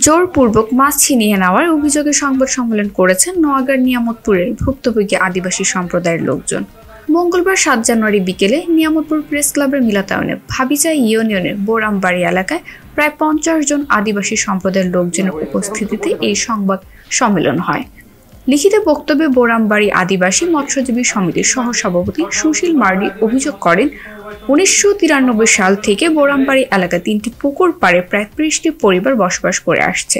জোরপূর্বক মাছ ছিনিয়ে নেওয়ার অভিযোগে সংবাদ সম্মেলন করেছেন নোয়াগাঁর নিয়ামতপুরের ভুক্তভোগী আদিবাসী সম্প্রদায়ের লোকজন। মঙ্গলবার ৭ জানুয়ারি বিকেলে নিয়ামতপুর প্রেস ক্লাবের মিলনায়তনে ভাবিচা ইউনিয়নের বোরামবাড়ি এলাকায় প্রায় ৫০ জন আদিবাসী সম্প্রদায়ের লোকজনের উপস্থিতিতে এই সংবাদ সম্মেলন হয়। লিখিত বক্তব্যে বোরামবাড়ি আদিবাসী মৎস্যজীবী সমিতির সহসভাপতি সুশীল মার্ডি অভিযোগ করেন, ১৯৯৩ সাল থেকে বোরামবাড়ি এলাকায় ৩টি পুকুর পাড়ে প্রায় ৩০টি পরিবার বসবাস করে আসছে।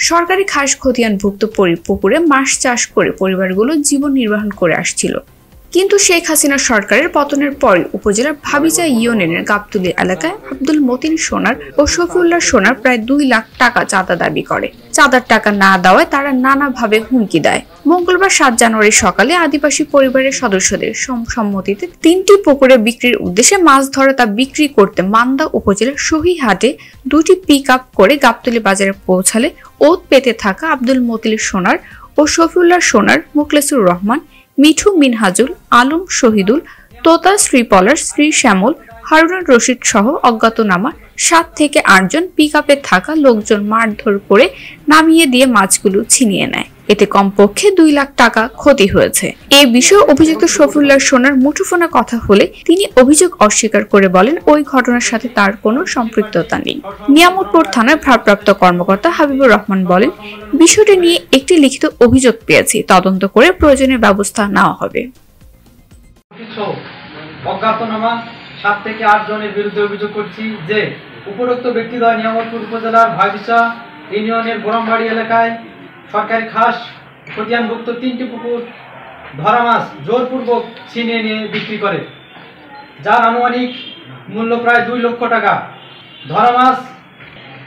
সরকারি খাস খতিয়ানভুক্ত পুকুরে মাছ চাষ করে পরিবারগুলো জীবন নির্বাহ করে আসছিল। কিন্তু শেখ হাসিনা সরকারের পতনের পরই উপজেলার ভাবিচা ইউনিয়নের গাবতলী এলাকায় আব্দুল মতিন সোনার ও শফিউল্লাহ সোনার প্রায় ২ লাখ টাকা চাঁদা দাবি করে। চাঁদার টাকা না দেওয়ায় তারা নানাভাবে হুমকি দেয়। মঙ্গলবার ৭ জানুয়ারি সকালে আদিবাসী পরিবারের সদস্যদের সম্মতিতে ৩টি পুকুরে বিক্রির উদ্দেশ্যে মাছ ধরা তা বিক্রি করতে মান্দা উপজেলার সহিহাটে ২টি পিকআপ করে গাবতলী বাজারে পৌঁছালে ওত পেতে থাকা আব্দুল মতিন সোনার ও শফিউল্লাহ সোনার, মুখলেসুর রহমান, মিঠু মিনহাজুল, আলম শহীদুল, তোতা শ্রীপলাশ, শ্রী শ্যামল, হারুন রশিদ সহ অজ্ঞাতনামা ৭ থেকে ৮ জন পিকআপে থাকা লোকজন মারধর করে নামিয়ে দিয়ে মাছগুলো ছিনিয়ে নেয়। এতে কমপক্ষে ২ লাখ টাকা ক্ষতি হয়েছে। এ বিষয়ে অভিযুক্ত শফিউল্লাহ সোনার মুঠোফোনে কথা হলে তিনি অভিযোগ অস্বীকার করে বলেন, ওই ঘটনার সাথে তার কোনো সম্পৃক্ততা নেই। নিয়ামতপুর থানার ভারপ্রাপ্ত কর্মকর্তা হাবিবুর রহমান বলেন, বিষয়টি নিয়ে একটি লিখিত অভিযোগ পেয়েছি, তদন্ত করে প্রয়োজনীয় ব্যবস্থা নেওয়া হবে। অজ্ঞাতনামা ৭ থেকে ৮ জনের বিরুদ্ধে অভিযোগ করছি যে উপরোক্ত ব্যক্তিদ্বয় নিয়ামতপুর উপজেলার ভাবিচা ইউনিয়নের বোরামবাড়ি এলাকায় সরকারি খাস খতিয়ানভুক্ত ৩টি পুকুর ধরা মাছ জোরপূর্বক ছিনিয়ে নিয়ে বিক্রি করে, যার আনুমানিক মূল্য প্রায় ২ লক্ষ টাকা। ধরা মাছ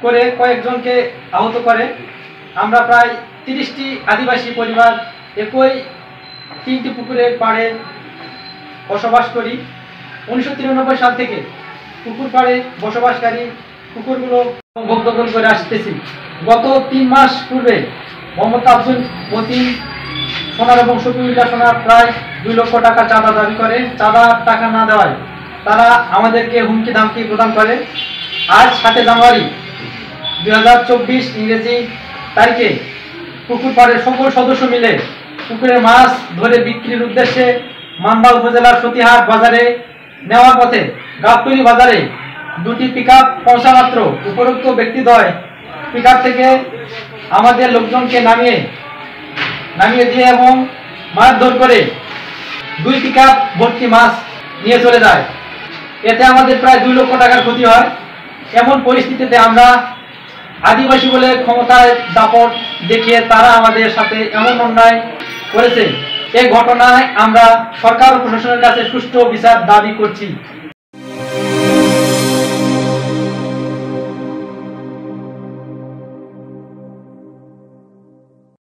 করে কয়েকজনকে আহত করে। আমরা প্রায় ৩০টি আদিবাসী পরিবার একই ৩টি পুকুরের পাড়ে বসবাস করি। ১৯৯৩ সাল থেকে পুকুর পাড়ে বসবাসকারী পুকুরগুলো ভোগদখল করে আসতেছি। গত ৩ মাস পূর্বে মোহাম্মদ আব্দুল মতিন সোনার এবং শফিউল্লাহ সোনার প্রায় ২ লক্ষ টাকা চাঁদা দাবি করে। চাঁদা টাকা না দেওয়ায় তারা আমাদেরকে হুমকি ধামকি প্রদান করে। আজ ৭ জানুয়ারি ২০২৪ ইংরেজি তারিখে পুকুর পাড়ের সকল সদস্য মিলে পুকুরের মাছ ধরে বিক্রির উদ্দেশ্যে মান্দা উপজেলার সতীহাট বাজারে নেওয়ার পথে গাবতলী বাজারে ২টি পিকআপ পৌঁছা মাত্র উপরোক্ত ব্যক্তিদ্বয় পিকআপ থেকে আমাদের লোকজনকে নামিয়ে দিয়ে এবং মারধর করে ২ পিকআপ ভর্তি মাছ নিয়ে চলে যায়। এতে আমাদের প্রায় ২ লক্ষ টাকার ক্ষতি হয়। এমন পরিস্থিতিতে আমরা আদিবাসী বলে ক্ষমতায় দাপট দেখিয়ে তারা আমাদের সাথে এমন অন্যায় করেছে। এই ঘটনায় আমরা সরকার ও প্রশাসনের কাছে সুষ্ঠু বিচার দাবি করছি।